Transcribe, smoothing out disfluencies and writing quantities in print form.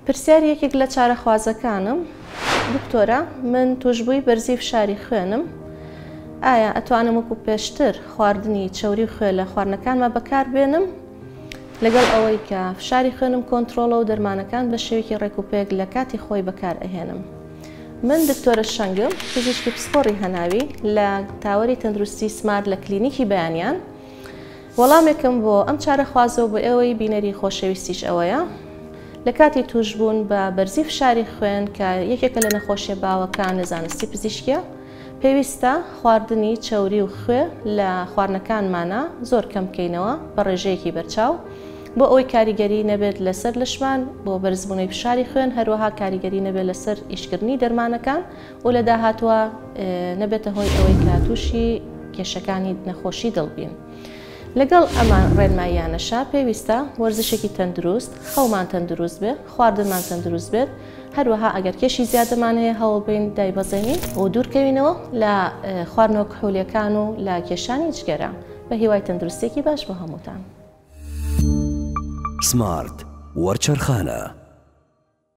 پرسیار یەکێک لە چارەخوازەکانم دکتۆرە من توشبووی بەرزی فشاری خوێنم ئایا ئەتوانم وەکو پێشتر خواردنی چەوری و خوێ لە خواردنەکانمە بەکار بێنم لەگەڵ ئەوەی کە فشاری خوێنم کۆنتڕۆڵە و دەرمانەکان بە شێوەیەکی ڕێکوپێک لە کاتی خۆی بەکار ئەهێنم. من دکتۆرە شەنگم پزیشکی پسپۆڕی هەناوی لە تاوەری تەندروستی سمارت لە کلینیکی بەیانیان. وەڵامێکم بۆ ئەم چارەخوازەوە بۆ ئێوەی بینەری خۆشەویستیش ئەوەیە لە کاتی توشبوون بە بەرزی فشاری خوێن کە یەکێکە لە نەخۆشیە باوەکان لە زانستی پزیشکیە پێویستە خواردنی چەوری و خوێ لە خواردنەکانمانە زۆر کەم بکەینەوە بە ڕێژەیەکی بەرچاو بۆ ئەوەی کاریگەری نەبێت لەسەر لەشمان بۆ بەرزبوونەوەی فشاری خوێن هەروەها کاریگەری نەبێت لەسەر ئیشکردنی دەرمانەکان و لە داهاتوە نەبێتە هۆی ئەوەی کە تووشی کێشەکانی نەخۆشی دڵبین. لەگەڵ ئەمان ڕێنماییانەشا پێویستە وەرزشێکی تەندروست خەومان تەندروست بێت خواردنمان تەندروست بێت هەروەها ئەگەر کێشی زیادەمان هەیە هەوڵ بین دایبەزێنین و دوورکەوینەوە لە خواردنەوە کحولیەکان و لە کێشانی جگەرە بە هیوای تەندروستێکی باش بۆ هەمووتان. سمارت وەرچەرخانە.